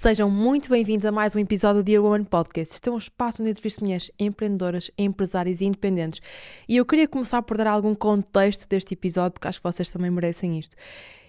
Sejam muito bem-vindos a mais um episódio do Dear Woman Podcast. Este é um espaço onde entrevisto mulheres empreendedoras, empresárias e independentes. E eu queria começar por dar algum contexto deste episódio, porque acho que vocês também merecem isto.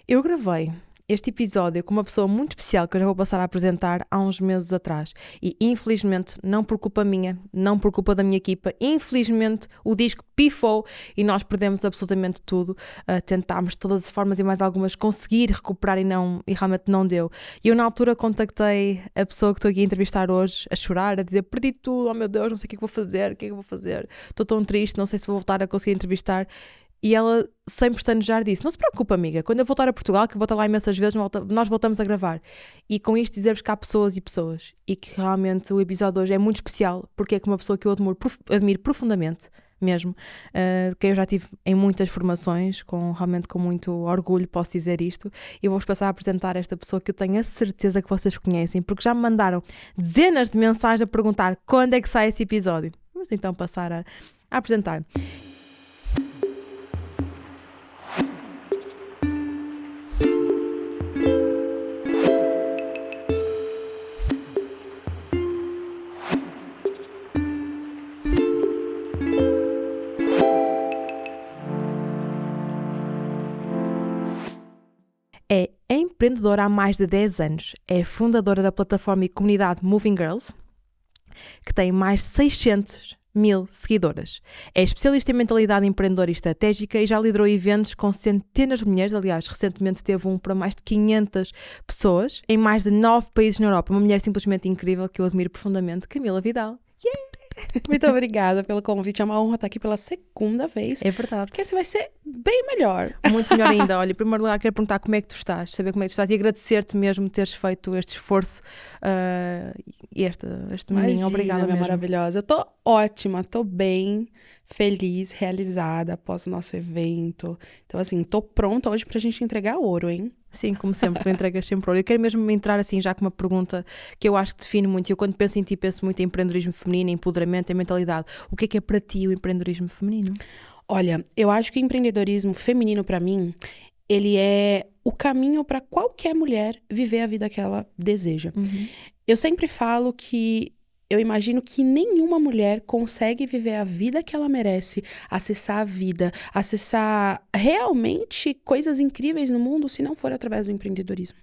Eu gravei este episódio com uma pessoa muito especial que eu já vou passar a apresentar há uns meses atrás. E infelizmente, não por culpa minha, não por culpa da minha equipa, infelizmente o disco pifou e nós perdemos absolutamente tudo. Tentámos de todas as formas e mais algumas conseguir recuperar e realmente não deu. E eu na altura contactei a pessoa que estou aqui a entrevistar hoje, a chorar, a dizer: perdi tudo, oh meu Deus, não sei o que é que vou fazer, estou tão triste, não sei se vou voltar a conseguir entrevistar. E ela, sem pestanejar, disse: não se preocupe, amiga, quando eu voltar a Portugal, que eu vou estar lá imensas vezes, nós voltamos a gravar. E com isto dizer-vos que há pessoas e pessoas, e que realmente o episódio de hoje é muito especial, porque é com uma pessoa que eu admiro profundamente, mesmo, que eu já tive em muitas formações, realmente com muito orgulho posso dizer isto, e vou-vos passar a apresentar esta pessoa que eu tenho a certeza que vocês conhecem, porque já me mandaram dezenas de mensagens a perguntar quando é que sai esse episódio. Vamos então passar a apresentar. É empreendedora há mais de 10 anos, é fundadora da plataforma e comunidade Moving Girls, que tem mais de 600 mil seguidoras. É especialista em mentalidade empreendedora e estratégica e já liderou eventos com centenas de mulheres. Aliás, recentemente teve um para mais de 500 pessoas em mais de 9 países na Europa. Uma mulher simplesmente incrível que eu admiro profundamente, Camila Vidal. Muito obrigada pelo convite, é uma honra estar aqui pela segunda vez. É verdade. Porque assim vai ser bem melhor. Muito melhor ainda. Olha, em primeiro lugar quero perguntar como é que tu estás, saber como é que tu estás e agradecer-te mesmo teres feito este esforço e este menino. Obrigada mesmo. Maravilhosa. Eu tô ótima, tô bem, feliz, realizada após o nosso evento. Então assim, tô pronta hoje pra gente entregar ouro, hein? Sim, como sempre, tu entregas sempre ouro. Eu quero mesmo entrar assim já com uma pergunta que eu acho que define muito. Eu quando penso em ti, penso muito em empreendedorismo feminino, em empoderamento, em mentalidade. O que é para ti o empreendedorismo feminino? Olha, eu acho que o empreendedorismo feminino para mim, ele é o caminho para qualquer mulher viver a vida que ela deseja. Uhum. Eu sempre falo que eu imagino que nenhuma mulher consegue viver a vida que ela merece, acessar a vida, acessar realmente coisas incríveis no mundo se não for através do empreendedorismo.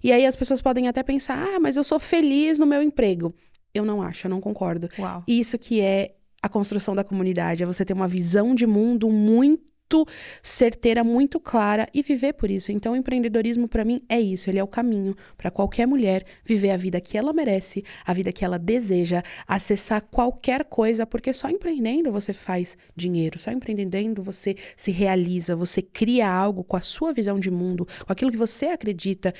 E aí as pessoas podem até pensar: mas eu sou feliz no meu emprego. Eu não acho, eu não concordo. Uau. Isso que é a construção da comunidade, é você ter uma visão de mundo muito certeira, muito clara e viver por isso. Então, o empreendedorismo para mim é isso, ele é o caminho para qualquer mulher viver a vida que ela merece, a vida que ela deseja, acessar qualquer coisa, porque só empreendendo você faz dinheiro, só empreendendo você se realiza, você cria algo com a sua visão de mundo, com aquilo que você acredita.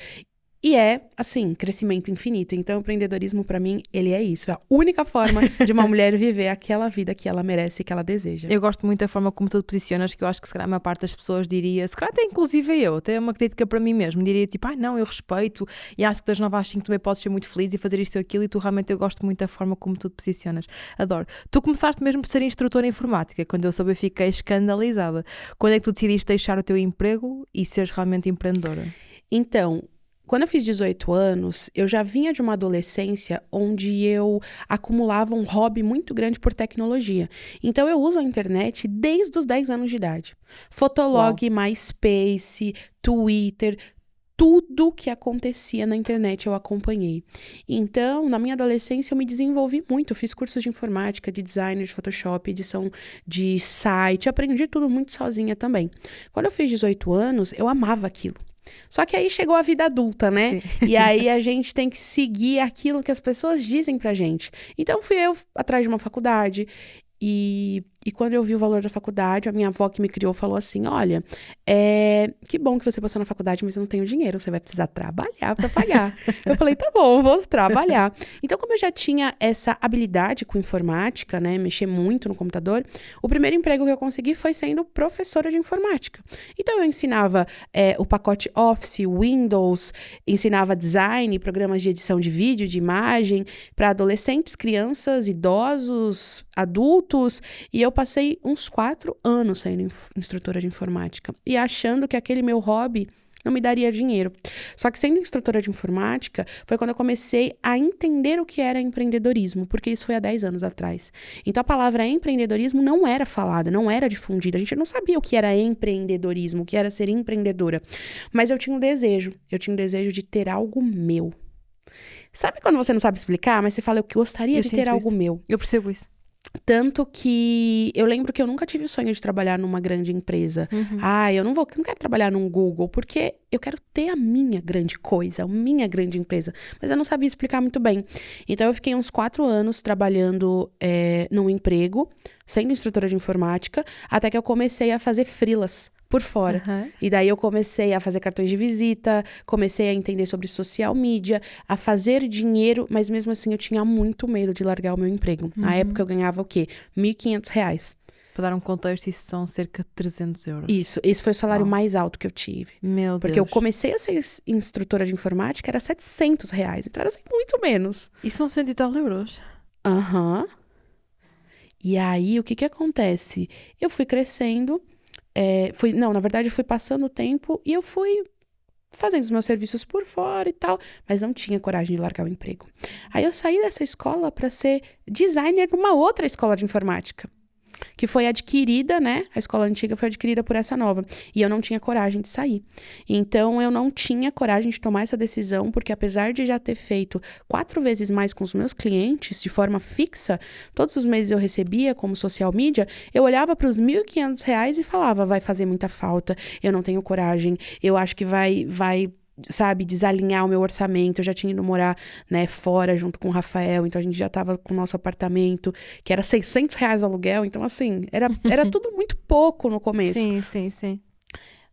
E é, assim, crescimento infinito. Então, o empreendedorismo, pra mim, ele é isso. É a única forma de uma mulher viver aquela vida que ela merece e que ela deseja. Eu gosto muito da forma como tu te posicionas, que eu acho que se calhar a maior parte das pessoas diria, se calhar até inclusive eu, até uma crítica para mim mesmo, diria tipo: não, eu respeito e acho que das 9 às 5 também podes ser muito feliz e fazer isto ou aquilo, e tu realmente, eu gosto muito da forma como tu te posicionas. Adoro. Tu começaste mesmo por ser instrutora informática. Quando eu soube, eu fiquei escandalizada. Quando é que tu decidiste deixar o teu emprego e seres realmente empreendedora? Então, quando eu fiz 18 anos, eu já vinha de uma adolescência onde eu acumulava um hobby muito grande por tecnologia. Então, eu uso a internet desde os 10 anos de idade. Fotolog, Uau. MySpace, Twitter, tudo que acontecia na internet eu acompanhei. Então, na minha adolescência, eu me desenvolvi muito. Eu fiz cursos de informática, de design, de Photoshop, edição de site. Aprendi tudo muito sozinha também. Quando eu fiz 18 anos, eu amava aquilo. Só que aí chegou a vida adulta, né? Sim. E aí a gente tem que seguir aquilo que as pessoas dizem pra gente. Então fui eu atrás de uma faculdade e quando eu vi o valor da faculdade, a minha avó que me criou falou assim: olha, que bom que você passou na faculdade, mas eu não tenho dinheiro, você vai precisar trabalhar para pagar. Eu falei: tá bom, vou trabalhar. Então, como eu já tinha essa habilidade com informática, né, mexer muito no computador, o primeiro emprego que eu consegui foi sendo professora de informática. Então, eu ensinava o pacote Office, Windows, ensinava design, programas de edição de vídeo, de imagem, para adolescentes, crianças, idosos, adultos, e eu passei uns 4 anos sendo instrutora de informática e achando que aquele meu hobby não me daria dinheiro. Só que sendo instrutora de informática, foi quando eu comecei a entender o que era empreendedorismo, porque isso foi há 10 anos atrás. Então a palavra empreendedorismo não era falada, não era difundida. A gente não sabia o que era empreendedorismo, o que era ser empreendedora. Mas eu tinha um desejo de ter algo meu. Sabe quando você não sabe explicar, mas você fala, eu gostaria de ter algo meu? Eu percebo isso. Tanto que eu lembro que eu nunca tive o sonho de trabalhar numa grande empresa. Eu não quero trabalhar num Google, porque eu quero ter a minha grande coisa, a minha grande empresa. Mas eu não sabia explicar muito bem. Então eu fiquei uns 4 anos trabalhando num emprego, sendo instrutora de informática, até que eu comecei a fazer freelas por fora. E daí eu comecei a fazer cartões de visita, comecei a entender sobre social media, a fazer dinheiro, mas mesmo assim eu tinha muito medo de largar o meu emprego. Na época eu ganhava o quê? R$1.500. Para dar um contexto, isso são cerca de 300 euros. Isso, esse foi o salário mais alto que eu tive. Meu Porque Deus. eu comecei a ser instrutora de informática, era R$700, então era assim, muito menos. E são 100 e tal euros? E aí, o que acontece? Eu fui crescendo, na verdade, eu fui passando o tempo e eu fui fazendo os meus serviços por fora e tal, mas não tinha coragem de largar o emprego. Aí eu saí dessa escola para ser designer numa outra escola de informática, que foi adquirida, né? A escola antiga foi adquirida por essa nova. E eu não tinha coragem de sair. Então, eu não tinha coragem de tomar essa decisão, porque apesar de já ter feito 4 vezes mais com os meus clientes, de forma fixa, todos os meses eu recebia como social media, eu olhava para os R$1.500 e falava, vai fazer muita falta, eu não tenho coragem, eu acho que vai sabe, desalinhar o meu orçamento. Eu já tinha ido morar, né, fora junto com o Rafael, então a gente já tava com o nosso apartamento, que era R$600 o aluguel, então assim, era tudo muito pouco no começo. Sim.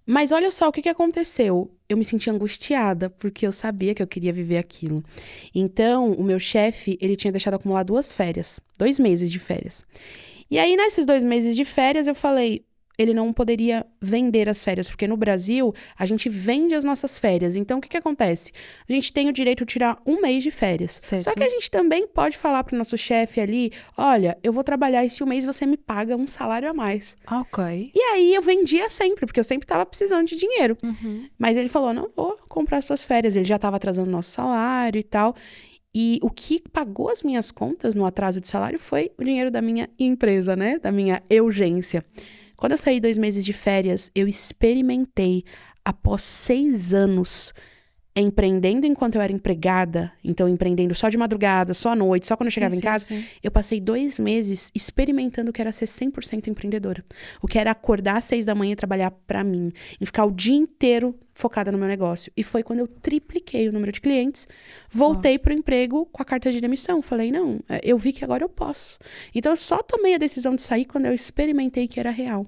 Mas olha só o que aconteceu. Eu me senti angustiada, porque eu sabia que eu queria viver aquilo. Então, o meu chefe, ele tinha deixado acumular 2 meses de férias. E aí, nesses 2 meses de férias, eu falei, ele não poderia vender as férias, porque no Brasil, a gente vende as nossas férias. Então, o que acontece? A gente tem o direito de tirar 1 mês de férias. Certo. Só que a gente também pode falar pro nosso chefe ali, olha, eu vou trabalhar esse 1 mês, você me paga um salário a mais. Ok. E aí, eu vendia sempre, porque eu sempre tava precisando de dinheiro. Mas ele falou, não vou comprar suas férias. Ele já tava atrasando o nosso salário e tal. E o que pagou as minhas contas no atraso de salário foi o dinheiro da minha empresa, né? Da minha urgência. Quando eu saí 2 meses de férias, eu experimentei, após 6 anos, empreendendo enquanto eu era empregada, então empreendendo só de madrugada, só à noite, só quando eu chegava em casa, eu passei 2 meses experimentando o que era ser 100% empreendedora. O que era acordar às 6 da manhã e trabalhar pra mim, e ficar o dia inteiro focada no meu negócio. E foi quando eu tripliquei o número de clientes, voltei pro emprego com a carta de demissão. Falei, não, eu vi que agora eu posso. Então eu só tomei a decisão de sair quando eu experimentei que era real.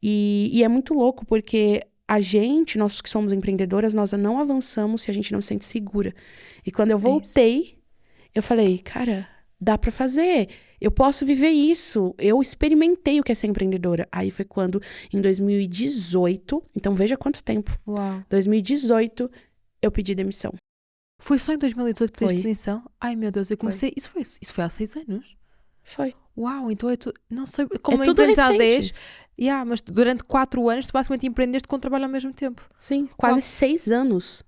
E é muito louco, porque nós que somos empreendedoras, nós não avançamos se a gente não se sente segura. E quando eu voltei, eu falei, cara, dá pra fazer. Eu posso viver isso. Eu experimentei o que é ser empreendedora. Aí foi quando, em 2018, então veja quanto tempo. 2018, eu pedi demissão. Foi só em 2018 que pediste Foi. demissão? Ai, meu Deus, eu comecei... Isso foi há 6 anos? Foi. Uau, então é tudo... Não sei, como É tudo empreendes há recente. 10... mas durante 4 anos tu basicamente empreendeste com trabalho ao mesmo tempo. Sim, quase 6 anos.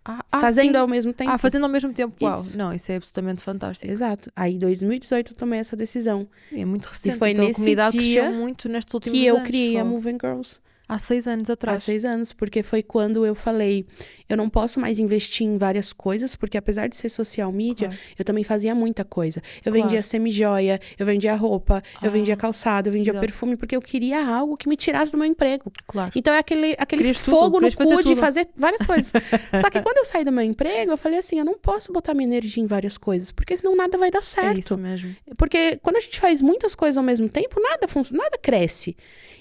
Sim. Fazendo ao mesmo tempo. Fazendo ao mesmo tempo. Uau, Isso. não, isso é absolutamente fantástico. Exato. Aí, em 2018, eu tomei essa decisão. É muito recente. E foi então, a nesse comunidade dia cresceu muito nestes últimos que anos. eu criei a Moving Girls. Há 6 anos atrás. Há 6 anos, porque foi quando eu falei, eu não posso mais investir em várias coisas, porque apesar de ser social media, eu também fazia muita coisa. Eu vendia semi-joia, eu vendia roupa, eu vendia calçado, eu vendia perfume, porque eu queria algo que me tirasse do meu emprego. Claro. Então é aquele fogo no cu de fazer várias coisas. Só que quando eu saí do meu emprego, eu falei assim, eu não posso botar minha energia em várias coisas, porque senão nada vai dar certo. É isso mesmo. Porque quando a gente faz muitas coisas ao mesmo tempo, nada cresce.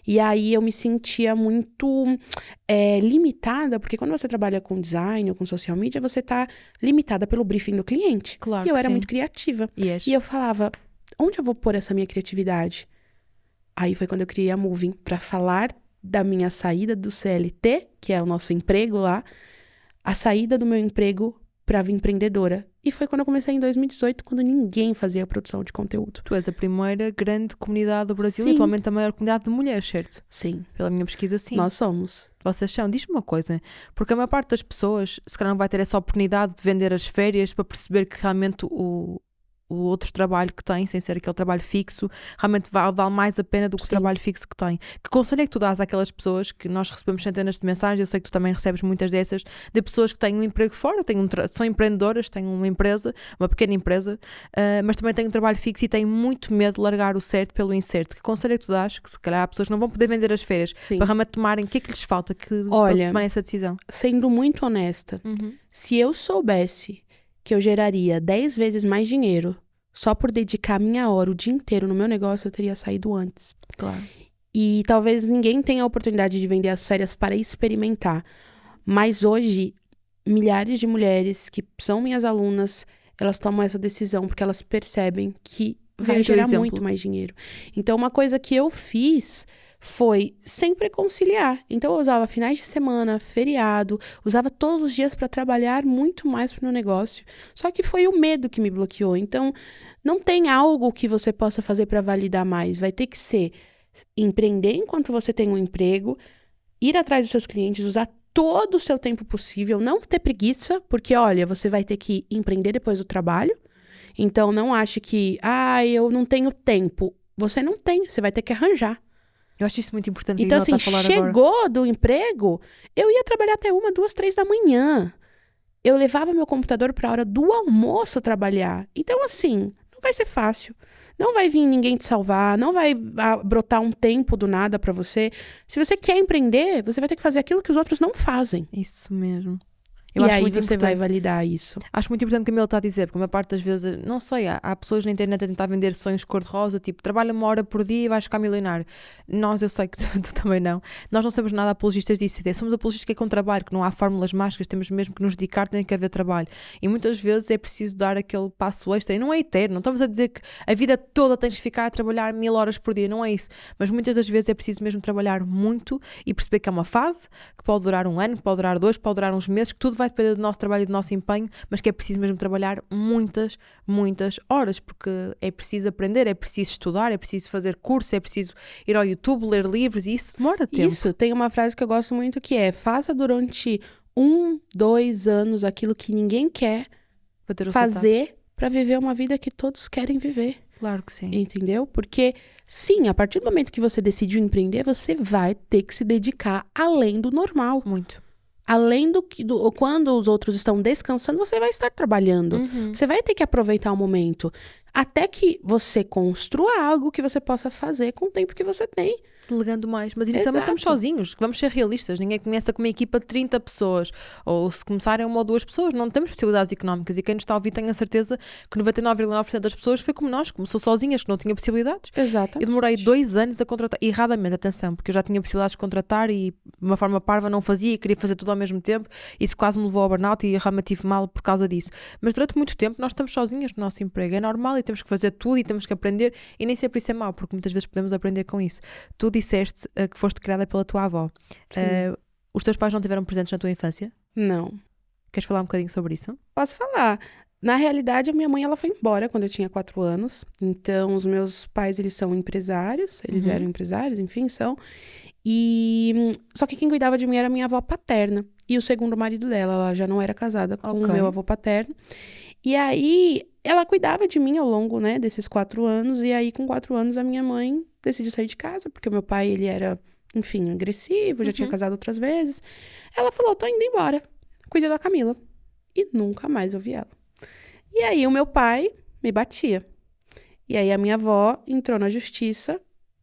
E aí eu me sentia muito limitada, porque quando você trabalha com design ou com social media, você tá limitada pelo briefing do cliente. Claro. E eu era muito criativa. E eu falava, onde eu vou pôr essa minha criatividade? Aí foi quando eu criei a Moving, pra falar da minha saída do CLT, que é o nosso emprego lá, a saída do meu emprego pra vir empreendedora. E foi quando eu comecei em 2018, quando ninguém fazia produção de conteúdo. Tu és a primeira grande comunidade do Brasil Sim. e atualmente a maior comunidade de mulheres, certo? Sim, Pela minha pesquisa, sim. nós somos. Vocês são. Diz-me uma coisa, porque a maior parte das pessoas, se calhar não vai ter essa oportunidade de vender as férias para perceber que realmente o outro trabalho que tem, sem ser aquele trabalho fixo, realmente vale mais a pena do que o Sim. trabalho fixo que tem. Que conselho é que tu dás àquelas pessoas que nós recebemos centenas de mensagens, eu sei que tu também recebes muitas dessas, de pessoas que têm um emprego fora, são empreendedoras, têm uma empresa, uma pequena empresa, mas também têm um trabalho fixo e têm muito medo de largar o certo pelo incerto. Que conselho é que tu dás? Que se calhar há pessoas que não vão poder vender as férias Sim. para realmente tomarem, o que é que lhes falta para Olha, tomarem essa decisão? Sendo muito honesta, se eu soubesse que eu geraria 10 vezes mais dinheiro só por dedicar minha hora o dia inteiro no meu negócio, eu teria saído antes. Claro. E talvez ninguém tenha a oportunidade de vender as férias para experimentar. Mas hoje, milhares de mulheres que são minhas alunas, elas tomam essa decisão porque elas percebem que vai Veja o gerar exemplo. muito mais dinheiro. Então, uma coisa que eu fiz foi sempre conciliar. Então, eu usava finais de semana, feriado, usava todos os dias para trabalhar muito mais pro meu negócio. Só que foi o medo que me bloqueou. Então, não tem algo que você possa fazer para validar mais. Vai ter que ser empreender enquanto você tem um emprego, ir atrás dos seus clientes, usar todo o seu tempo possível, não ter preguiça, porque, olha, você vai ter que empreender depois do trabalho. Então, não ache que, eu não tenho tempo. Você não tem, você vai ter que arranjar. Eu acho isso muito importante. Então, que assim, ela está a falar agora. chegou do emprego, eu ia trabalhar até 1, 2, 3 da manhã. Eu levava meu computador para a hora do almoço trabalhar. Então, assim, não vai ser fácil. Não vai vir ninguém te salvar, não vai brotar um tempo do nada para você. Se você quer empreender, você vai ter que fazer aquilo que os outros não fazem. Isso mesmo. E aí você vai validar isso. Acho muito importante o que a Camila está a dizer, porque a maior parte das vezes, não sei, há pessoas na internet a tentar vender sonhos cor-de-rosa, tipo, trabalha 1 hora por dia e vais ficar milionário. Nós, eu sei que tu também não. Nós não somos nada apologistas disso. Somos apologistas que é com trabalho, que não há fórmulas mágicas, temos mesmo que nos dedicar, tem que haver trabalho. E muitas vezes é preciso dar aquele passo extra. E não é eterno, não estamos a dizer que a vida toda tens de ficar a trabalhar 1000 horas por dia, não é isso. Mas muitas das vezes é preciso mesmo trabalhar muito e perceber que é uma fase, que pode durar 1 ano, que pode durar 2, que pode durar uns meses, que tudo vai depender do nosso trabalho e do nosso empenho, mas que é preciso mesmo trabalhar muitas, muitas horas, porque é preciso aprender, é preciso estudar, é preciso fazer curso, é preciso ir ao YouTube, ler livros, e isso demora tempo. Isso, tem uma frase que eu gosto muito que é: faça durante 1, 2 anos aquilo que ninguém quer fazer para viver uma vida que todos querem viver. Claro que sim. Entendeu? Porque, sim, a partir do momento que você decidiu empreender, você vai ter que se dedicar além do normal. Muito. Além quando os outros estão descansando, você vai estar trabalhando. Você vai ter que aproveitar o momento. Até que você construa algo que você possa fazer com o tempo que você tem. Delegando mais. Mas inicialmente estamos sozinhos. Vamos ser realistas. Ninguém começa com uma equipa de 30 pessoas. Ou se começarem 1 ou 2 pessoas, não temos possibilidades económicas. E quem nos está a ouvir tem a certeza que 99,9% das pessoas foi como nós. Começou sozinhas, que não tinha possibilidades. Exatamente. Eu demorei 2 anos a contratar. Erradamente, atenção. Porque eu já tinha possibilidades de contratar e de uma forma parva não fazia e queria fazer tudo ao mesmo tempo. Isso quase me levou ao burnout e eu realmente tive mal por causa disso. Mas durante muito tempo nós estamos sozinhas no nosso emprego. É normal e temos que fazer tudo e temos que aprender. E nem sempre isso é mau, porque muitas vezes podemos aprender com isso. Tu disseste que foste criada pela tua avó. Os teus pais não tiveram presentes na tua infância? Não. Queres falar um bocadinho sobre isso? Posso falar. Na realidade, a minha mãe ela foi embora quando eu tinha 4 anos. Então, os meus pais, eles são empresários. Eles eram empresários, enfim, são. Só que quem cuidava de mim era a minha avó paterna. E o segundo marido dela, ela já não era casada com o meu avô paterno. E aí, ela cuidava de mim ao longo, né, desses 4 anos. E aí, com 4 anos, a minha mãe decidiu sair de casa. Porque o meu pai, ele era, enfim, agressivo. Já tinha casado outras vezes. Ela falou, tô indo embora. Cuida da Camila. E nunca mais eu vi ela. E aí, o meu pai me batia. E aí, a minha avó entrou na justiça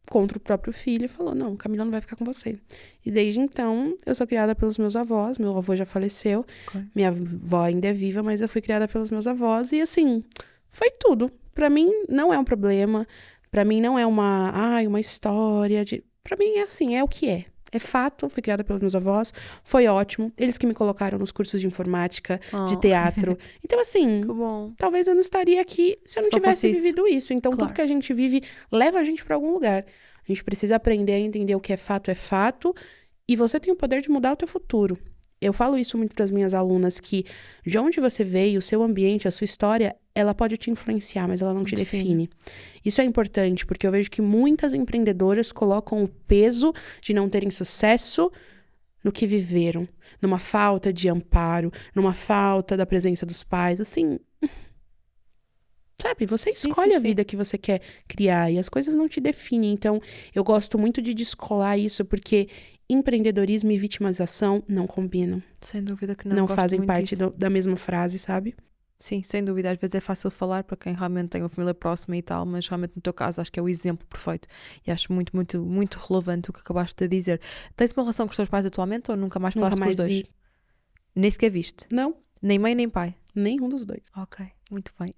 contra o próprio filho e falou, não, Camila não vai ficar com você. E desde então, eu sou criada pelos meus avós. Meu avô já faleceu. Minha avó ainda é viva, mas eu fui criada pelos meus avós. E assim, foi tudo. Pra mim, não é um problema. Pra mim, não é uma história de... Pra mim, é assim, é o que é. É fato, fui criada pelos meus avós. Foi ótimo. Eles que me colocaram nos cursos de informática, de teatro. Então, assim, talvez eu não estaria aqui se eu não tivesse vivido isso. Então, tudo que a gente vive leva a gente pra algum lugar. A gente precisa aprender a entender o que é fato. E você tem o poder de mudar o teu futuro. Eu falo isso muito para as minhas alunas, que de onde você veio, o seu ambiente, a sua história, ela pode te influenciar, mas ela não te define. Isso é importante, porque eu vejo que muitas empreendedoras colocam o peso de não terem sucesso no que viveram, numa falta de amparo, numa falta da presença dos pais, assim... Sabe, você escolhe a vida que você quer criar e as coisas não te definem. Então, eu gosto muito de descolar isso, porque empreendedorismo e vitimização não combinam. Sem dúvida que não. Não fazem parte da mesma frase, sabe? Sim, sem dúvida. Às vezes é fácil falar para quem realmente tem uma família próxima e tal, mas realmente no teu caso acho que é o exemplo perfeito. E acho muito, muito, muito relevante o que acabaste de dizer. Tens uma relação com os teus pais atualmente ou nunca mais falaste com os dois? Vi. Nem sequer viste? Não. Nem mãe nem pai? Nenhum dos dois. Ok, muito bem.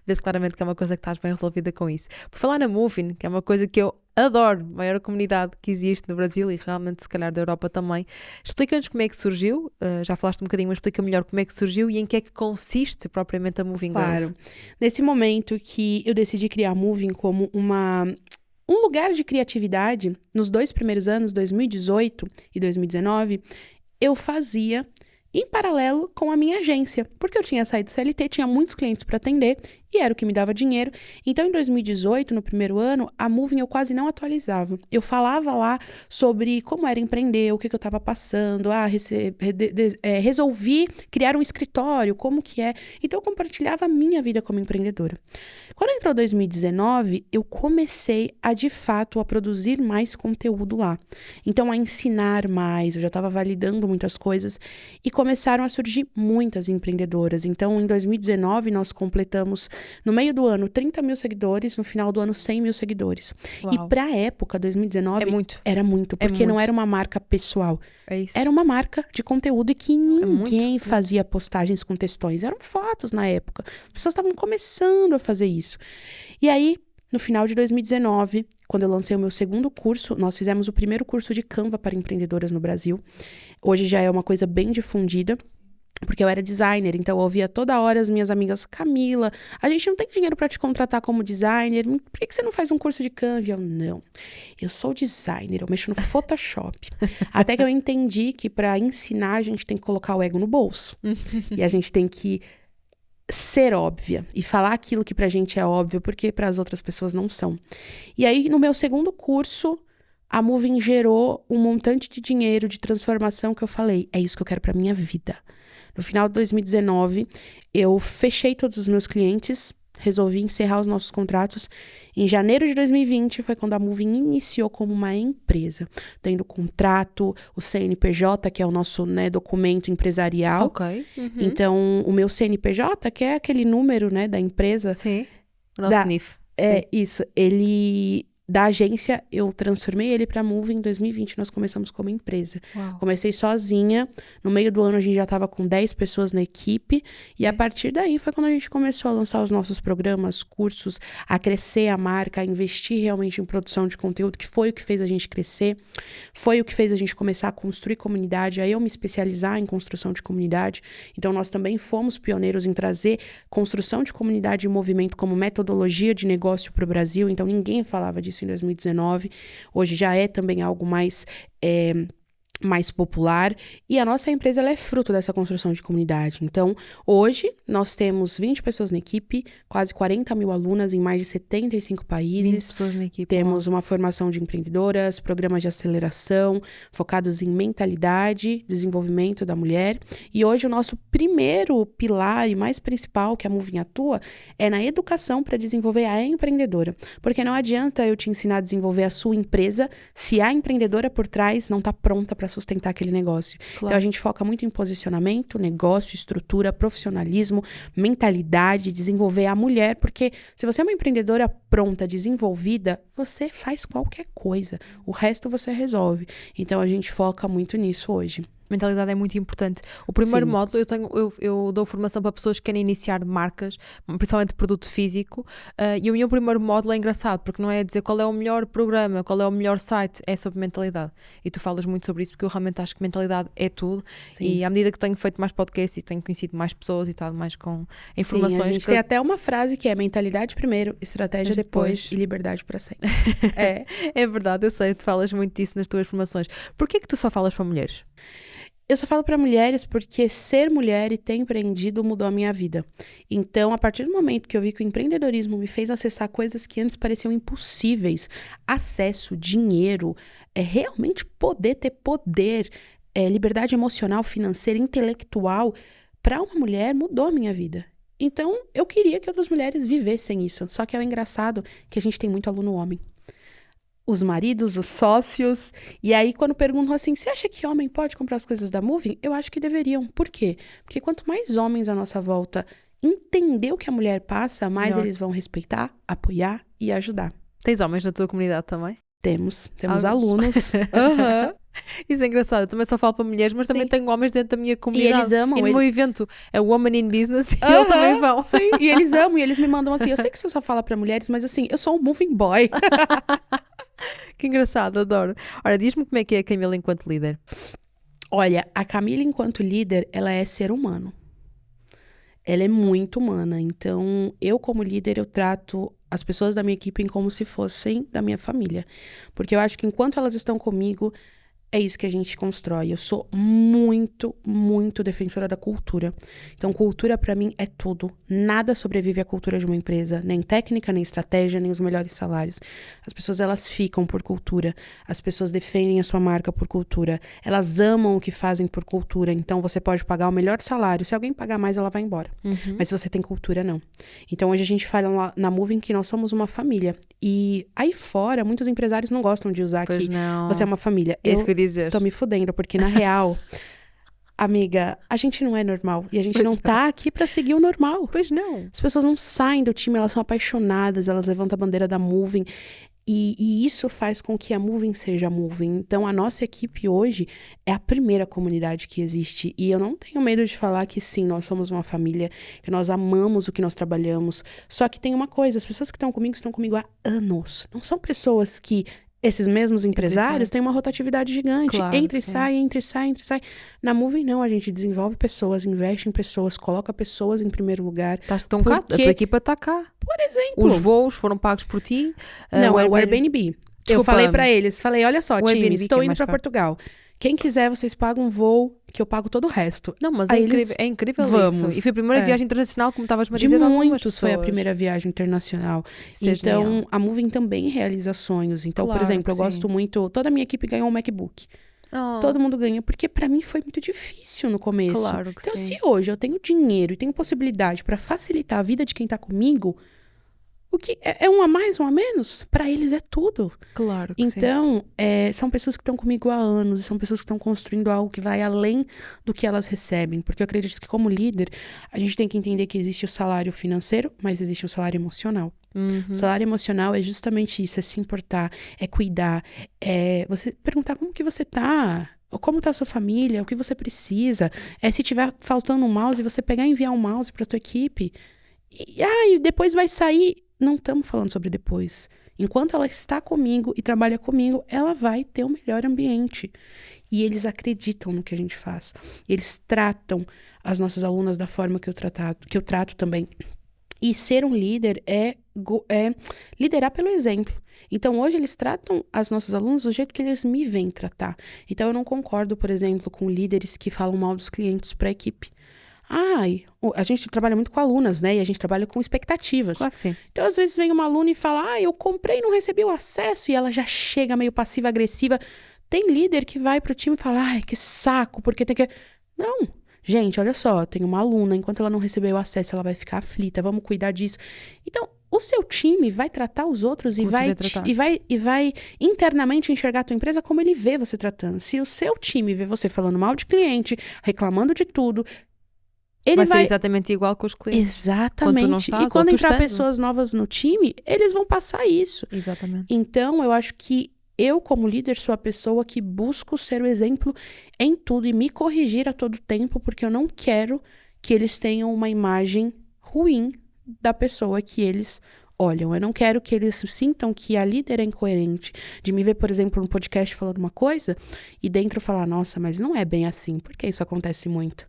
Vê-se claramente que é uma coisa que estás bem resolvida com isso. Por falar na Moving, que é uma coisa que eu adoro, a maior comunidade que existe no Brasil e realmente se calhar da Europa também, explica-nos como é que surgiu, já falaste um bocadinho, mas explica melhor como é que surgiu e em que é que consiste propriamente a Moving Girls. Claro. Nesse momento que eu decidi criar a Moving como um lugar de criatividade, nos 2 primeiros anos, 2018 e 2019, eu fazia em paralelo com a minha agência, porque eu tinha saído do CLT, tinha muitos clientes para atender e era o que me dava dinheiro. Então, em 2018, no primeiro ano, a Moving eu quase não atualizava. Eu falava lá sobre como era empreender, o que eu estava passando, resolvi criar um escritório, como que é. Então, eu compartilhava a minha vida como empreendedora. Quando entrou 2019, eu comecei de fato, a produzir mais conteúdo lá. Então, a ensinar mais, eu já estava validando muitas coisas e começaram a surgir muitas empreendedoras. Então, em 2019, nós completamos, no meio do ano, 30 mil seguidores, no final do ano, 100 mil seguidores. Uau. E pra época, 2019, era muito, porque não era uma marca pessoal. É isso. Era uma marca de conteúdo e que ninguém fazia postagens com textões. Eram fotos na época. As pessoas estavam começando a fazer isso. E aí, no final de 2019, quando eu lancei o meu segundo curso, nós fizemos o primeiro curso de Canva para empreendedoras no Brasil. Hoje já é uma coisa bem difundida, porque eu era designer, então eu ouvia toda hora as minhas amigas, Camila, a gente não tem dinheiro para te contratar como designer, por que você não faz um curso de Canva? Eu, não, eu sou designer, eu mexo no Photoshop. Até que eu entendi que para ensinar a gente tem que colocar o ego no bolso. E a gente tem que ser óbvia e falar aquilo que pra gente é óbvio, porque para as outras pessoas não são. E aí, no meu segundo curso, a Moving gerou um montante de dinheiro, de transformação, que eu falei, é isso que eu quero pra minha vida. No final de 2019, eu fechei todos os meus clientes, resolvi encerrar os nossos contratos. Em janeiro de 2020 foi quando a Moving iniciou como uma empresa, tendo contrato, o CNPJ, que é o nosso, documento empresarial. Ok. Uhum. Então, o meu CNPJ, que é aquele número, da empresa. Sim, o nosso NIF. É, isso. Ele... Da agência, eu transformei ele para a Moving em 2020. Nós começamos como empresa. Uau. Comecei sozinha. No meio do ano, a gente já estava com 10 pessoas na equipe. E a partir daí, foi quando a gente começou a lançar os nossos programas, cursos, a crescer a marca, a investir realmente em produção de conteúdo, que foi o que fez a gente crescer. Foi o que fez a gente começar a construir comunidade, a eu me especializar em construção de comunidade. Então, nós também fomos pioneiros em trazer construção de comunidade e movimento como metodologia de negócio para o Brasil. Então, ninguém falava disso em 2019, hoje já é também algo mais popular, e a nossa empresa ela é fruto dessa construção de comunidade. Então, hoje, nós temos 20 pessoas na equipe, quase 40 mil alunas em mais de 75 países. 20 pessoas na equipe. Temos uma formação de empreendedoras, programas de aceleração, focados em mentalidade, desenvolvimento da mulher. E hoje, o nosso primeiro pilar e mais principal que a Moving atua é na educação para desenvolver a empreendedora. Porque não adianta eu te ensinar a desenvolver a sua empresa se a empreendedora por trás não está pronta para sustentar aquele negócio. Claro. Então, a gente foca muito em posicionamento, negócio, estrutura, profissionalismo, mentalidade, desenvolver a mulher, porque se você é uma empreendedora pronta, desenvolvida, você faz qualquer coisa. O resto você resolve. Então, a gente foca muito nisso hoje. Mentalidade é muito importante. O primeiro módulo, eu dou formação para pessoas que querem iniciar marcas, principalmente produto físico, e o meu primeiro módulo é engraçado, porque não é dizer qual é o melhor programa, qual é o melhor site, é sobre mentalidade. E tu falas muito sobre isso, porque eu realmente acho que mentalidade é tudo. Sim. E à medida que tenho feito mais podcasts e tenho conhecido mais pessoas e estado mais com informações... Sim, a gente tem até uma frase que é mentalidade primeiro, estratégia depois e liberdade para sempre. É verdade, eu sei, tu falas muito disso nas tuas formações. Porquê que tu só falas para mulheres? Eu só falo para mulheres porque ser mulher e ter empreendido mudou a minha vida. Então, a partir do momento que eu vi que o empreendedorismo me fez acessar coisas que antes pareciam impossíveis, acesso, dinheiro, realmente ter poder, liberdade emocional, financeira, intelectual, para uma mulher mudou a minha vida. Então, eu queria que outras mulheres vivessem isso. Só que é o engraçado que a gente tem muito aluno homem. Os maridos, os sócios. E aí, quando perguntam assim, você acha que homem pode comprar as coisas da Moving? Eu acho que deveriam. Por quê? Porque quanto mais homens à nossa volta entender o que a mulher passa, mais Melhor. eles vão respeitar, apoiar e ajudar. Tens homens na tua comunidade também? Temos Alguns. alunos. Aham. Isso é engraçado. Eu também só falo para mulheres, mas também Sim. tenho homens dentro da minha E comunidade. eles amam. E no meu evento é Woman in Business e eles Aham, também vão. Sim. E eles amam, e eles me mandam assim, eu sei que você só fala para mulheres, mas assim, eu sou um moving boy. Que engraçado, adoro. Ora, diz-me como é que é a Camila enquanto líder. Olha, a Camila, enquanto líder, ela é ser humano. Ela é muito humana. Então, eu, como líder, eu trato as pessoas da minha equipe como se fossem da minha família. Porque eu acho que enquanto elas estão comigo, é isso que a gente constrói. Eu sou muito, muito defensora da cultura. Então, cultura pra mim é tudo. Nada sobrevive à cultura de uma empresa. Nem técnica, nem estratégia, nem os melhores salários. As pessoas, elas ficam por cultura. As pessoas defendem a sua marca por cultura. Elas amam o que fazem por cultura. Então, você pode pagar o melhor salário. Se alguém pagar mais, ela vai embora. Mas se você tem cultura, não. Então, hoje a gente fala lá na Moving que nós somos uma família. E aí fora, muitos empresários não gostam de usar Pois que não. você é uma família. É isso que eu ia dizer. Tô me fudendo, porque na real, amiga, a gente não é normal. E a gente Pois não não. tá aqui pra seguir o normal. Pois não. As pessoas não saem do time, elas são apaixonadas, elas levantam a bandeira da Moving. E isso faz com que a Moving seja a Moving. Então, a nossa equipe hoje é a primeira comunidade que existe. E eu não tenho medo de falar que sim, nós somos uma família, que nós amamos o que nós trabalhamos. Só que tem uma coisa, as pessoas que estão comigo há anos. Não são pessoas que esses mesmos empresários têm uma rotatividade gigante. Claro, Entra e sim. sai, entra e sai, entra e sai. Na Moving, não. A gente desenvolve pessoas, investe em pessoas, coloca pessoas em primeiro lugar. Estás tão cá, a Porque- tua equipa está cá. Por exemplo... Os voos foram pagos por ti. Não, é o Airbnb. Eu Desculpa, falei pra eles, olha só, o time, Airbnb estou que é indo mais pra caro. Portugal. Quem quiser, vocês pagam um voo, que eu pago todo o resto. Não, mas Aí é eles- incrível, é incrível Vamos. isso. E foi a primeira É. viagem internacional, como estavas-me a De dizer, de algumas muitos foi a pessoas. primeira viagem internacional. Isso é Então, genial. a Moving também realiza sonhos. Então, Claro por exemplo, que eu gosto sim. muito... Toda a minha equipe ganhou um MacBook. Oh, Todo mundo ganha, porque pra mim foi muito difícil no começo. Claro que Então, sim. se hoje eu tenho dinheiro e tenho possibilidade pra facilitar a vida de quem tá comigo, o que é um a mais, um a menos? Pra eles é tudo. Claro que sim. Então, são pessoas que estão comigo há anos, são pessoas que estão construindo algo que vai além do que elas recebem. Porque eu acredito que, como líder, a gente tem que entender que existe o salário financeiro, mas existe o salário emocional. Uhum. O salário emocional é justamente isso, é se importar, é cuidar, é você perguntar como que você tá, ou como tá a sua família, o que você precisa. Se tiver faltando um mouse, você pegar e enviar um mouse pra tua equipe. E depois vai sair. Não estamos falando sobre depois. Enquanto ela está comigo e trabalha comigo, ela vai ter o melhor ambiente. E eles acreditam no que a gente faz. Eles tratam as nossas alunas da forma que eu trato também. E ser um líder é liderar pelo exemplo. Então, hoje, eles tratam as nossas alunas do jeito que eles me veem tratar. Então, eu não concordo, por exemplo, com líderes que falam mal dos clientes para a equipe. A gente trabalha muito com alunas, né? E a gente trabalha com expectativas. Claro que sim. Então, às vezes, vem uma aluna e fala, eu comprei e não recebi o acesso. E ela já chega meio passiva-agressiva. Tem líder que vai pro time e fala, que saco, porque tem que... Não, gente, olha só, tem uma aluna, enquanto ela não receber o acesso, ela vai ficar aflita, vamos cuidar disso. Então, o seu time vai tratar os outros Como e vai internamente enxergar a tua empresa como ele vê você tratando. Se o seu time vê você falando mal de cliente, reclamando de tudo, ele Vai ser exatamente igual com os clientes. Exatamente. Quando tu não estás, e quando ou tu entrar estando. pessoas novas no time, eles vão passar isso. Exatamente. Então, eu acho que eu, como líder, sou a pessoa que busco ser o exemplo em tudo e me corrigir a todo tempo, porque eu não quero que eles tenham uma imagem ruim da pessoa que eles olham. Eu não quero que eles sintam que a líder é incoerente. De me ver, por exemplo, no podcast falando uma coisa e dentro falar, nossa, mas não é bem assim. Porque isso acontece muito.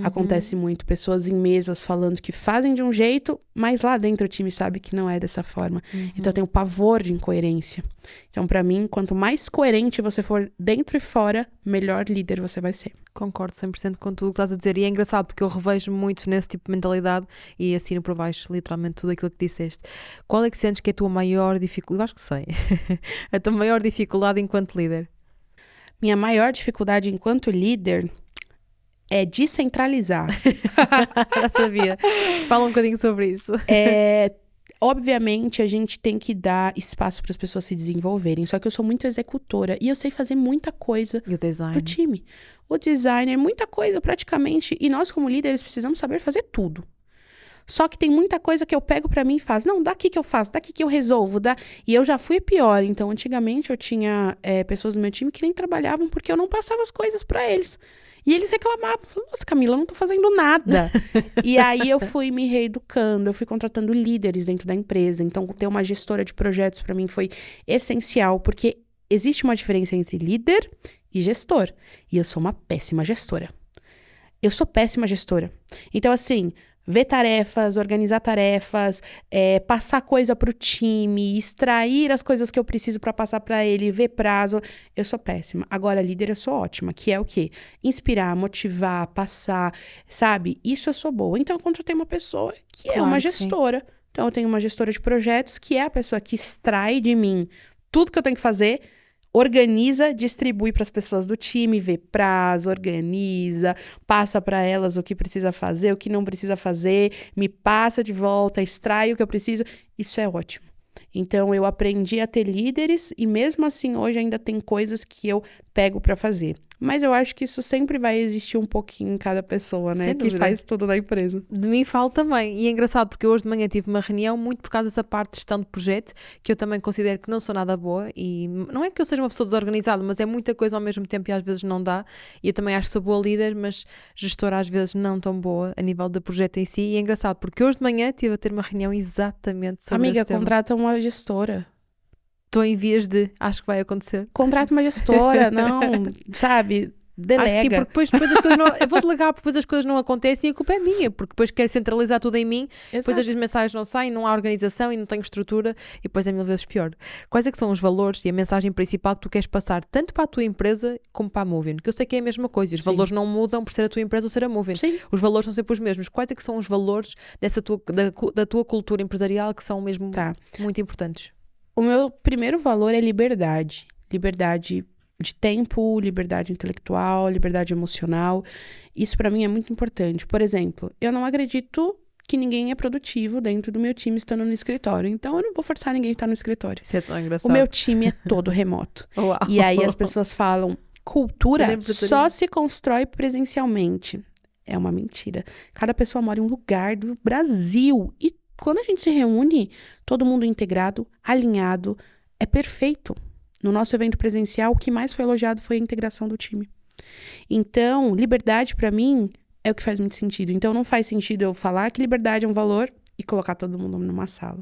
Acontece muito. Pessoas em mesas falando que fazem de um jeito, mas lá dentro o time sabe que não é dessa forma. Então eu tenho pavor de incoerência. Então, pra mim, quanto mais coerente você for dentro e fora, melhor líder você vai ser. Concordo 100% com tudo o que estás a dizer. E é engraçado porque eu revejo muito nesse tipo de mentalidade e assino por baixo literalmente tudo aquilo que disseste. Qual é que sentes que é a tua maior dificuldade? Eu acho que sei. A tua maior dificuldade enquanto líder? Minha maior dificuldade enquanto líder é descentralizar. Já sabia. Fala um bocadinho sobre isso. Obviamente, a gente tem que dar espaço para as pessoas se desenvolverem. Só que eu sou muito executora e eu sei fazer muita coisa E o design? do time. O designer, muita coisa praticamente. E nós, como líderes, precisamos saber fazer tudo. Só que tem muita coisa que eu pego pra mim e faço. Não, daqui que eu faço, daqui que eu resolvo. E eu já fui pior. Então, antigamente, eu tinha pessoas do meu time que nem trabalhavam porque eu não passava as coisas pra eles. E eles reclamavam. Falavam, nossa, Camila, eu não tô fazendo nada. E aí, eu fui me reeducando. Eu fui contratando líderes dentro da empresa. Então, ter uma gestora de projetos pra mim foi essencial. Porque existe uma diferença entre líder e gestor. E eu sou uma péssima gestora. Eu sou péssima gestora. Então, assim, ver tarefas, organizar tarefas, passar coisa pro time, extrair as coisas que eu preciso para passar para ele, ver prazo. Eu sou péssima. Agora, líder, eu sou ótima, que é o quê? Inspirar, motivar, passar, sabe? Isso eu sou boa. Então, eu contratei uma pessoa que é uma gestora. Então, eu tenho uma gestora de projetos, que é a pessoa que extrai de mim tudo que eu tenho que fazer, organiza, distribui para as pessoas do time, vê prazo, organiza, passa para elas o que precisa fazer, o que não precisa fazer, me passa de volta, extrai o que eu preciso. Isso é ótimo. Então, eu aprendi a ter líderes e mesmo assim, hoje ainda tem coisas que eu pego para fazer. Mas eu acho que isso sempre vai existir um pouquinho em cada pessoa, né? Que faz tudo na empresa. De mim falo também. E é engraçado porque hoje de manhã tive uma reunião muito por causa dessa parte de gestão de projeto, que eu também considero que não sou nada boa. E não é que eu seja uma pessoa desorganizada, mas é muita coisa ao mesmo tempo e às vezes não dá. E eu também acho que sou boa líder, mas gestora às vezes não tão boa a nível do projeto em si. E é engraçado porque hoje de manhã estive a ter uma reunião exatamente sobre Amiga, esse tema. contrata uma gestora. Estou em vias de, acho que vai acontecer. Contrata uma gestora, não, sabe? Delega. Acho que sim, porque depois as coisas não, eu vou delegar, porque depois as coisas não acontecem e a culpa é minha, porque depois quero centralizar tudo em mim, depois as mensagens não saem, não há organização e não tenho estrutura e depois é 1000 vezes pior. Quais é que são os valores e a mensagem principal que tu queres passar tanto para a tua empresa como para a Moving? Que eu sei que é a mesma coisa, os valores não mudam por ser a tua empresa ou ser a Moving. Sim. Os valores são sempre os mesmos. Quais é que são os valores da tua cultura empresarial que são mesmo muito importantes? O meu primeiro valor é liberdade. Liberdade de tempo, liberdade intelectual, liberdade emocional. Isso para mim é muito importante. Por exemplo, eu não acredito que ninguém é produtivo dentro do meu time estando no escritório. Então, eu não vou forçar ninguém a estar no escritório. Isso é tão engraçado. O meu time é todo remoto. Uau. E aí as pessoas falam, cultura só se constrói presencialmente. É uma mentira. Cada pessoa mora em um lugar do Brasil. E quando a gente se reúne, todo mundo integrado, alinhado, é perfeito. No nosso evento presencial, o que mais foi elogiado foi a integração do time. Então, liberdade para mim é o que faz muito sentido. Então, não faz sentido eu falar que liberdade é um valor e colocar todo mundo numa sala.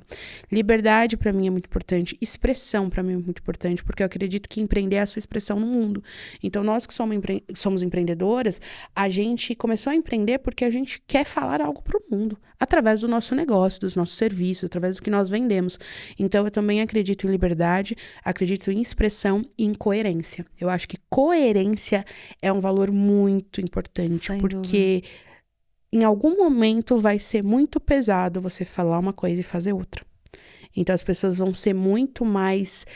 Liberdade para mim é muito importante. Expressão para mim é muito importante, porque eu acredito que empreender é a sua expressão no mundo. Então, nós que somos empreendedoras, a gente começou a empreender porque a gente quer falar algo para o mundo, através do nosso negócio, dos nossos serviços, através do que nós vendemos. Então, eu também acredito em liberdade, acredito em expressão e em coerência. Eu acho que coerência é um valor muito importante, Sem porque dúvida. Em algum momento vai ser muito pesado você falar uma coisa e fazer outra. Então, as pessoas vão ser muito mais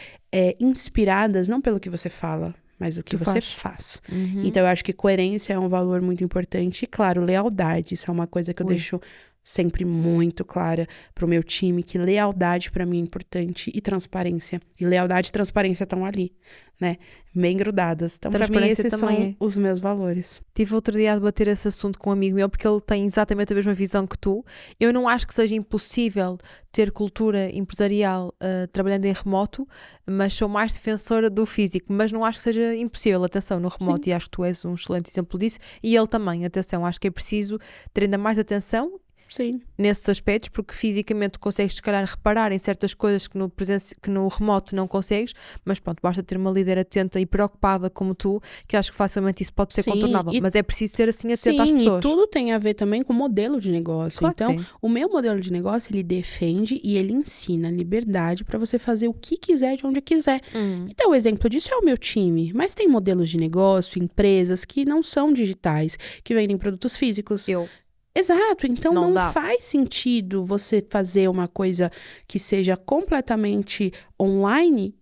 inspiradas, não pelo que você fala, mas o que você faz. Uhum. Então, eu acho que coerência é um valor muito importante. E, claro, lealdade. Isso é uma coisa que eu deixo sempre muito clara pro meu time, que lealdade para mim é importante e transparência. E lealdade e transparência estão ali, né? Bem grudadas. Então, para mim, esses são os meus valores. Tive outro dia a debater esse assunto com um amigo meu, porque ele tem exatamente a mesma visão que tu. Eu não acho que seja impossível ter cultura empresarial trabalhando em remoto, mas sou mais defensora do físico. Mas não acho que seja impossível, atenção, no remoto. Sim. E acho que tu és um excelente exemplo disso. E ele também, atenção, acho que é preciso ter ainda mais atenção. Sim. nesses aspectos, porque fisicamente consegues, se calhar, reparar em certas coisas que no remoto não consegues, mas pronto, basta ter uma líder atenta e preocupada como tu, que acho que facilmente isso pode ser Sim, contornável. e- Mas é preciso ser assim atento às Sim, e pessoas. tudo tem a ver também com o modelo de negócio. Claro que Então, sim. o meu modelo de negócio, ele defende e ele ensina liberdade para você fazer o que quiser de onde quiser. Então, o exemplo disso é o meu time. Mas tem modelos de negócio, empresas que não são digitais, que vendem produtos físicos. Eu. Exato, então Não não dá. faz sentido você fazer uma coisa que seja completamente online,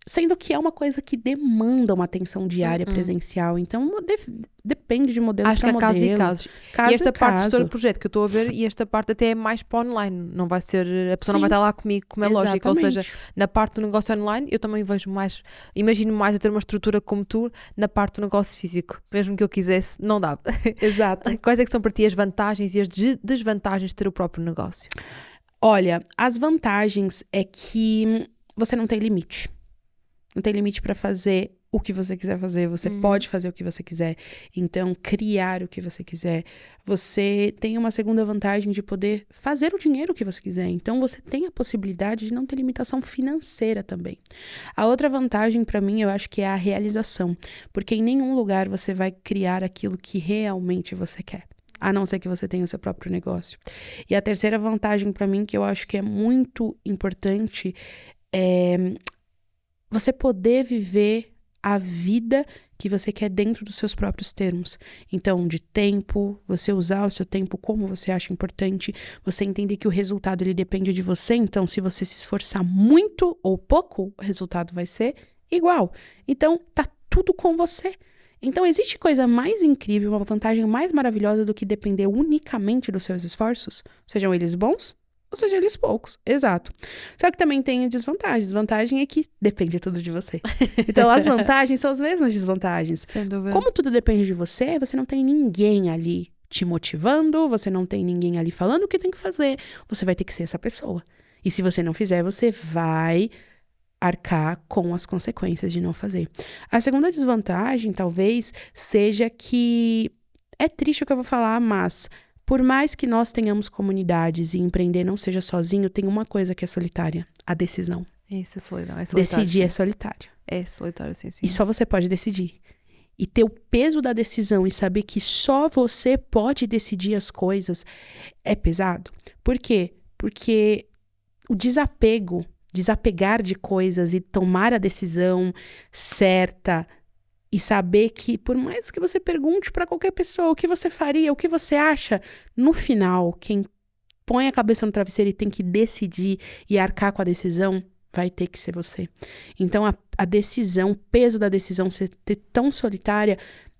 sendo que é uma coisa que demanda uma atenção diária presencial. Então, depende de modelo Acho que para há casos e modelo. casos. Caso E esta em parte de caso. gestora de projeto que eu estou a ver, e esta parte até é mais para online. Não vai ser, a pessoa não vai Sim. estar lá comigo, como é lógico. Ou seja, Exatamente. na parte do negócio online, eu também vejo mais, imagino mais a ter uma estrutura como tu na parte do negócio físico. Mesmo que eu quisesse, não dava. Exato. Quais é que são para ti as vantagens e as desvantagens de ter o próprio negócio? Olha, as vantagens é que você não tem limite. Não tem limite para fazer o que você quiser fazer. Você pode fazer o que você quiser. Então, criar o que você quiser. Você tem uma segunda vantagem de poder fazer o dinheiro que você quiser. Então, você tem a possibilidade de não ter limitação financeira também. A outra vantagem para mim, eu acho que é a realização. Porque em nenhum lugar você vai criar aquilo que realmente você quer. A não ser que você tenha o seu próprio negócio. E a terceira vantagem para mim, que eu acho que é muito importante, é você poder viver a vida que você quer dentro dos seus próprios termos. Então, de tempo, você usar o seu tempo como você acha importante, você entender que o resultado ele depende de você, então se você se esforçar muito ou pouco, o resultado vai ser igual. Então, tá tudo com você. Então, existe coisa mais incrível, uma vantagem mais maravilhosa do que depender unicamente dos seus esforços, sejam eles bons ou sejam eles poucos. Exato. Só que também tem desvantagens. Desvantagem é que depende tudo de você. Então, as vantagens são as mesmas desvantagens. Sem dúvida. Como tudo depende de você, você não tem ninguém ali te motivando, você não tem ninguém ali falando o que tem que fazer. Você vai ter que ser essa pessoa. E se você não fizer, você vai arcar com as consequências de não fazer. A segunda desvantagem, talvez, seja que é triste o que eu vou falar, mas por mais que nós tenhamos comunidades e empreender não seja sozinho, tem uma coisa que é solitária: a decisão. Isso é solidão. É solitário, Decidir é sim. solitário. É solitário, sim, sim. E só você pode decidir. E ter o peso da decisão e saber que só você pode decidir as coisas é pesado. Por quê? Porque o desapegar de coisas e tomar a decisão certa e saber que, por mais que você pergunte para qualquer pessoa o que você faria, o que você acha, no final, quem põe a cabeça no travesseiro e tem que decidir e arcar com a decisão, vai ter que ser você. Então, a decisão, o peso da decisão ser tão solitária,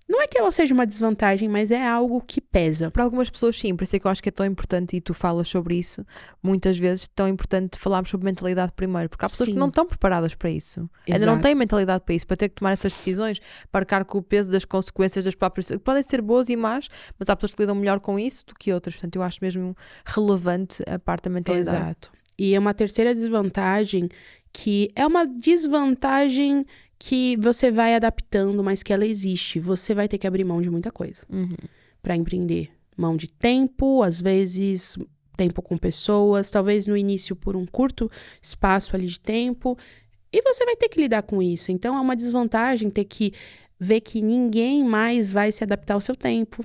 não é que ela seja uma desvantagem, mas é algo que pesa. Para algumas pessoas, sim, por isso é que eu acho que é tão importante, e tu falas sobre isso, muitas vezes, tão importante falarmos sobre mentalidade primeiro, porque há pessoas Sim. que não estão preparadas para isso. Ainda Exato. não têm mentalidade para isso, para ter que tomar essas decisões, para arcar com o peso das consequências das próprias, que podem ser boas e más, mas há pessoas que lidam melhor com isso do que outras. Portanto, eu acho mesmo relevante a parte da mentalidade. Exato. E é uma terceira desvantagem, que é uma desvantagem que você vai adaptando, mas que ela existe. Você vai ter que abrir mão de muita coisa para empreender. Mão de tempo, às vezes tempo com pessoas, talvez no início por um curto espaço ali de tempo. E você vai ter que lidar com isso. Então, é uma desvantagem ter que ver que ninguém mais vai se adaptar ao seu tempo.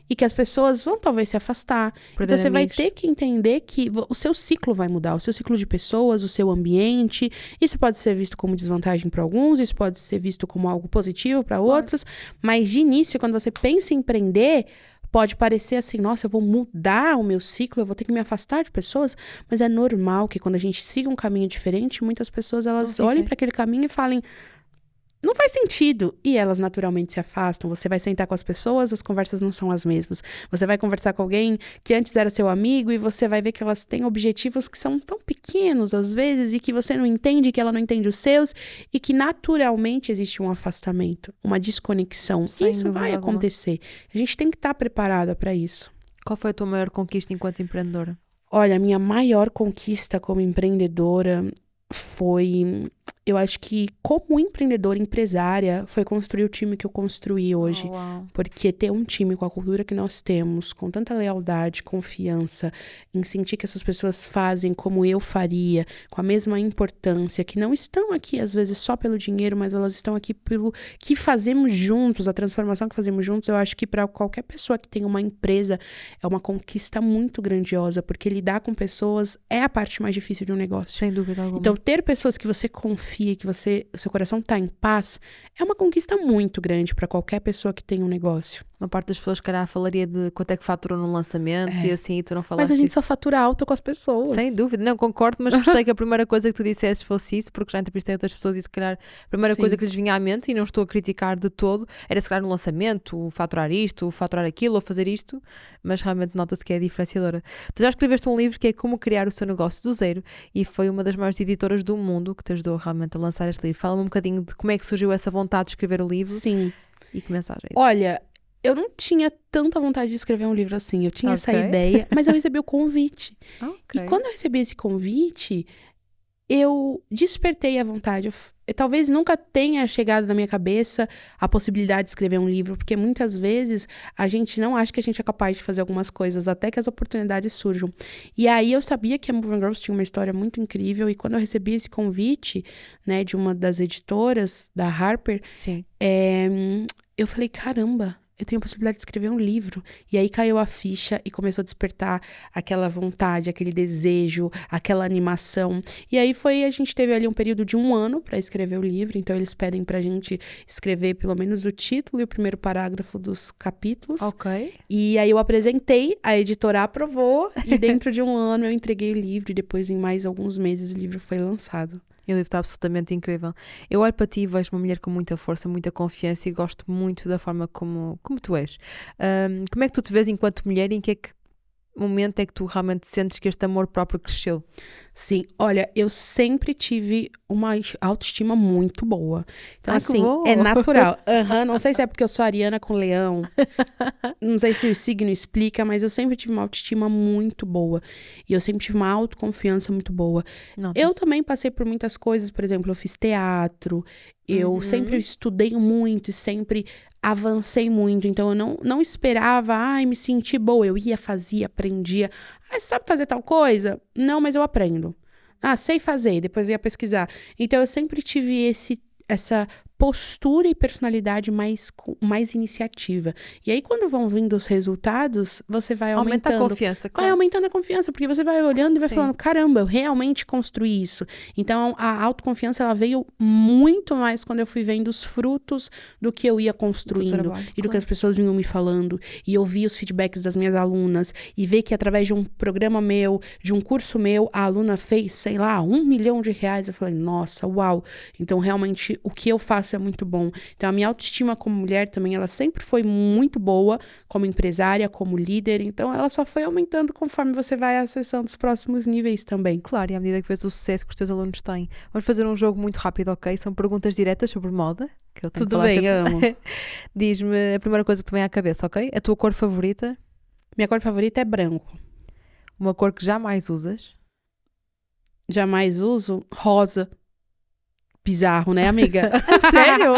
E que as pessoas vão talvez se afastar. Perder Então, você vai amigos. ter que entender que o seu ciclo vai mudar. O seu ciclo de pessoas, o seu ambiente. Isso pode ser visto como desvantagem para alguns. Isso pode ser visto como algo positivo para outros. Mas, de início, quando você pensa em empreender, pode parecer assim, nossa, eu vou mudar o meu ciclo, eu vou ter que me afastar de pessoas. Mas é normal que quando a gente siga um caminho diferente, muitas pessoas, elas olhem para aquele caminho e falem, não faz sentido. E elas naturalmente se afastam. Você vai sentar com as pessoas, as conversas não são as mesmas. Você vai conversar com alguém que antes era seu amigo e você vai ver que elas têm objetivos que são tão pequenos às vezes e que você não entende, que ela não entende os seus e que naturalmente existe um afastamento, uma desconexão. Sem Isso dúvida vai alguma. acontecer. A gente tem que estar preparada para isso. Qual foi a tua maior conquista enquanto empreendedora? Olha, a minha maior conquista como empreendedora foi eu acho que como empreendedora, empresária, foi construir o time que eu construí hoje. Uau. Porque ter um time com a cultura que nós temos, com tanta lealdade, confiança, em sentir que essas pessoas fazem como eu faria, com a mesma importância, que não estão aqui às vezes só pelo dinheiro, mas elas estão aqui pelo que fazemos juntos, a transformação que fazemos juntos, eu acho que para qualquer pessoa que tem uma empresa é uma conquista muito grandiosa, porque lidar com pessoas é a parte mais difícil de um negócio. Sem dúvida alguma. Então, ter pessoas que você confia, que seu coração tá em paz, é uma conquista muito grande para qualquer pessoa que tem um negócio. Uma parte das pessoas, calhar, falaria de quanto é que faturou num lançamento e assim, tu não falaste Mas a gente disso. só fatura alto com as pessoas. Sem dúvida, não concordo, mas gostei que a primeira coisa que tu dissesses fosse isso, porque já entrevistei outras pessoas e se calhar a primeira Sim. coisa que lhes vinha à mente, e não estou a criticar de todo, era se calhar no lançamento, faturar isto, faturar aquilo, ou fazer isto, mas realmente nota-se que é diferenciadora. Tu já escreveste um livro que é Como Criar o Seu Negócio do Zero e foi uma das maiores editoras do mundo que te ajudou realmente a lançar este livro. Fala-me um bocadinho de como é que surgiu essa vontade de escrever o livro. Sim. E que mensagem é Olha, eu não tinha tanta vontade de escrever um livro assim. Eu tinha essa ideia, mas eu recebi o convite. Okay. E quando eu recebi esse convite, eu despertei a vontade. Eu talvez nunca tenha chegado na minha cabeça a possibilidade de escrever um livro, porque muitas vezes a gente não acha que a gente é capaz de fazer algumas coisas, até que as oportunidades surjam. E aí eu sabia que a Moving Girls tinha uma história muito incrível, e quando eu recebi esse convite, né, de uma das editoras, da Harper, Sim. Eu falei, caramba, eu tenho a possibilidade de escrever um livro. E aí caiu a ficha e começou a despertar aquela vontade, aquele desejo, aquela animação. E aí a gente teve ali um período de 1 ano para escrever o livro. Então eles pedem pra gente escrever pelo menos o título e o primeiro parágrafo dos capítulos. Ok. E aí eu apresentei, a editora aprovou e dentro de 1 ano eu entreguei o livro. E depois, em mais alguns meses, o livro foi lançado. E o livro está absolutamente incrível. Eu olho para ti e vejo uma mulher com muita força, muita confiança e gosto muito da forma como tu és. Como é que tu te vês enquanto mulher e em que momento é que tu realmente sentes que este amor próprio cresceu? Sim, olha, eu sempre tive uma autoestima muito boa. Então, assim, é natural. Não sei se é porque eu sou ariana com leão. Não sei se o signo explica, mas eu sempre tive uma autoestima muito boa. E eu sempre tive uma autoconfiança muito boa. Eu também passei por muitas coisas. Por exemplo, eu fiz teatro. Eu sempre estudei muito e sempre avancei muito. Então, eu não esperava, me senti boa. Eu ia, fazia, aprendia. Sabe fazer tal coisa? Não, mas eu aprendo. Sei fazer, depois eu ia pesquisar. Então, eu sempre tive essa postura e personalidade mais iniciativa. E aí, quando vão vindo os resultados, você vai aumentando. Aumenta a confiança, claro. Vai aumentando a confiança, porque você vai olhando e vai falando, caramba, eu realmente construí isso. Então, a autoconfiança, ela veio muito mais quando eu fui vendo os frutos do que eu ia construindo. E do que as pessoas vinham me falando. E ouvir os feedbacks das minhas alunas. E ver que através de um programa meu, de um curso meu, a aluna fez, sei lá, R$1 milhão. Eu falei, nossa, uau. Então, realmente, o que eu faço é muito bom. Então, a minha autoestima como mulher também, ela sempre foi muito boa, como empresária, como líder. Então, ela só foi aumentando conforme você vai acessando os próximos níveis também. Claro, e à medida que vês o sucesso que os teus alunos têm. Vamos fazer um jogo muito rápido, ok? São perguntas diretas sobre moda. Que eu tenho Tudo bem, amo. Diz-me a primeira coisa que te vem à cabeça, ok? A tua cor favorita? Minha cor favorita é branco. Uma cor que jamais usas? Jamais uso? Rosa. Bizarro, né, amiga? Sério?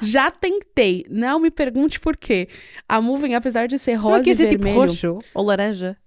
Já tentei. Não me pergunte por quê. A Moving, apesar de ser rosa e vermelho... tipo roxo ou laranja?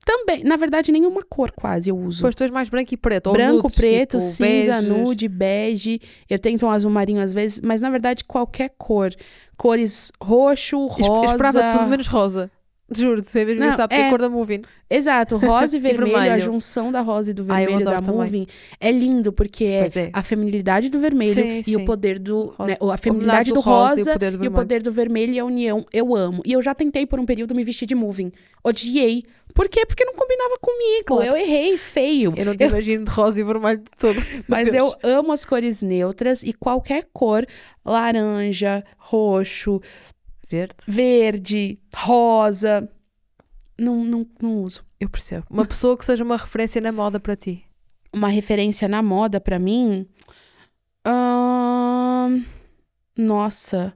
Também. Na verdade, nenhuma cor quase eu uso. Pois tu és mais branco e preto. Ou branco, nudes, preto, tipo, cinza, beges. nude, bege. Eu tento um azul marinho às vezes, mas na verdade qualquer cor. Cores roxo, rosa... Eu esperava tudo menos rosa. Juro-te, você mesmo sabe que é a cor da Moving. Exato, rosa e vermelho, vermelho. A junção da rosa e do vermelho da também. Moving é lindo, porque é a feminilidade do vermelho e o poder do... Né, a feminilidade do rosa e o poder do vermelho e a união. Eu amo. E eu já tentei por um período me vestir de Moving. Odiei. Por quê? Porque não combinava comigo. Claro. Eu errei feio. Eu não te imagino de rosa e vermelho de todo. Mas eu amo as cores neutras e qualquer cor. Laranja, roxo... Verde, rosa. Não uso. Eu percebo. Uma pessoa que seja uma referência na moda para ti. Uma referência na moda para mim? Nossa.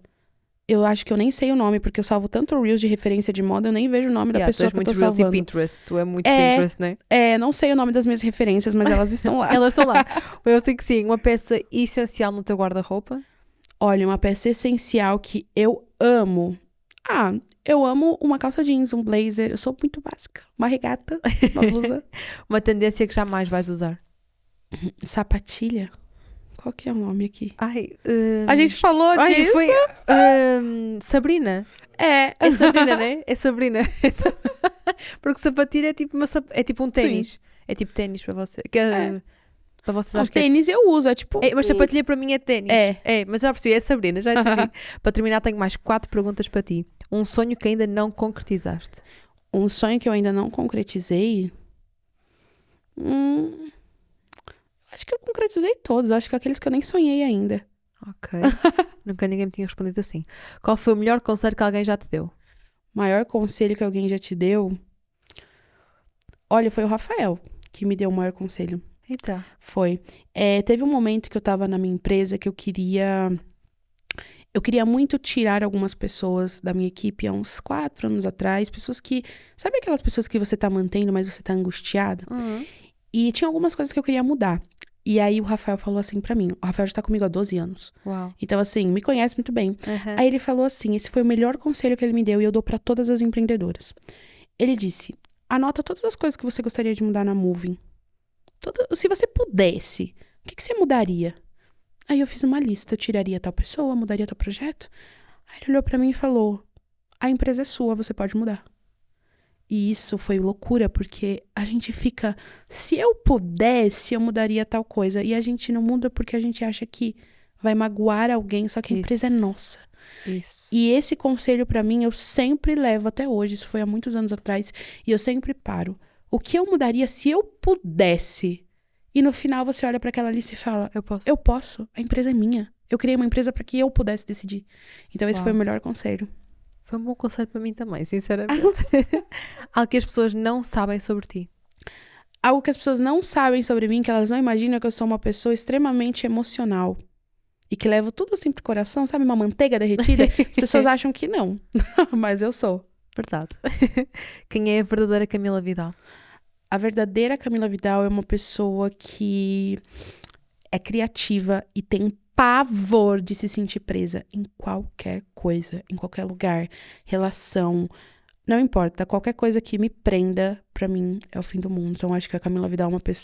Eu acho que eu nem sei o nome, porque eu salvo tanto Reels de referência de moda, eu nem vejo o nome da pessoa tu és que eu tô muito Reels e salvando. Pinterest. Tu é muito Pinterest, né? Não sei o nome das minhas referências, mas elas estão lá. Elas estão lá. Eu sei que sim. Uma peça essencial no teu guarda-roupa? Olha, uma peça essencial que eu amo. Eu amo uma calça jeans, um blazer. Eu sou muito básica. Uma regata, uma blusa. Uma tendência que jamais vais usar? Sapatilha? Qual que é o nome aqui? Ai, A gente falou disso. foi Sabrina. É. É Sabrina, né? É Sabrina. Porque sapatilha é tipo, é tipo um ténis. É tipo ténis para você. Para vocês Não, acho que tênis eu uso, é tipo... mas sapatilha para mim é ténis. Mas já percebi, é Sabrina, já entendi. Para terminar, tenho mais 4 perguntas para ti. Um sonho que ainda não concretizaste? Um sonho que eu ainda não concretizei... Acho que eu concretizei todos. Acho que aqueles que eu nem sonhei ainda. Ok. Nunca ninguém me tinha respondido assim. Qual foi o melhor conselho que alguém já te deu? Maior conselho que alguém já te deu... Olha, foi o Rafael que me deu o maior conselho. Eita. Foi. Teve um momento que eu tava na minha empresa que eu queria muito tirar algumas pessoas da minha equipe há uns 4 anos atrás. Pessoas que... Sabe aquelas pessoas que você tá mantendo, mas você tá angustiada? Uhum. E tinha algumas coisas que eu queria mudar. E aí o Rafael falou assim pra mim. O Rafael já tá comigo há 12 anos. Uau. Então, assim, me conhece muito bem. Uhum. Aí ele falou assim, esse foi o melhor conselho que ele me deu e eu dou pra todas as empreendedoras. Ele disse, anota todas as coisas que você gostaria de mudar na Moving. Se você pudesse, o que você mudaria? Aí eu fiz uma lista, eu tiraria tal pessoa, mudaria tal projeto. Aí ele olhou pra mim e falou, a empresa é sua, você pode mudar. E isso foi loucura, porque a gente fica, se eu pudesse, eu mudaria tal coisa. E a gente não muda porque a gente acha que vai magoar alguém, só que a empresa é nossa. Isso. E esse conselho pra mim, eu sempre levo até hoje, isso foi há muitos anos atrás, e eu sempre paro. O que eu mudaria se eu pudesse? E no final você olha pra aquela lista e fala, eu posso, a empresa é minha. Eu criei uma empresa pra que eu pudesse decidir. Então esse foi o melhor conselho. Foi um bom conselho para mim também, sinceramente. Algo que as pessoas não sabem sobre ti. Algo que as pessoas não sabem sobre mim, que elas não imaginam, é que eu sou uma pessoa extremamente emocional. E que levo tudo assim pro coração, sabe? Uma manteiga derretida. As pessoas acham que não. Mas eu sou. Verdade. Quem é a verdadeira Camila Vidal? A verdadeira Camila Vidal é uma pessoa que é criativa e tem pavor de se sentir presa em qualquer coisa, em qualquer lugar, relação, não importa, qualquer coisa que me prenda, pra mim, é o fim do mundo. Então, acho que a Camila Vidal é uma pessoa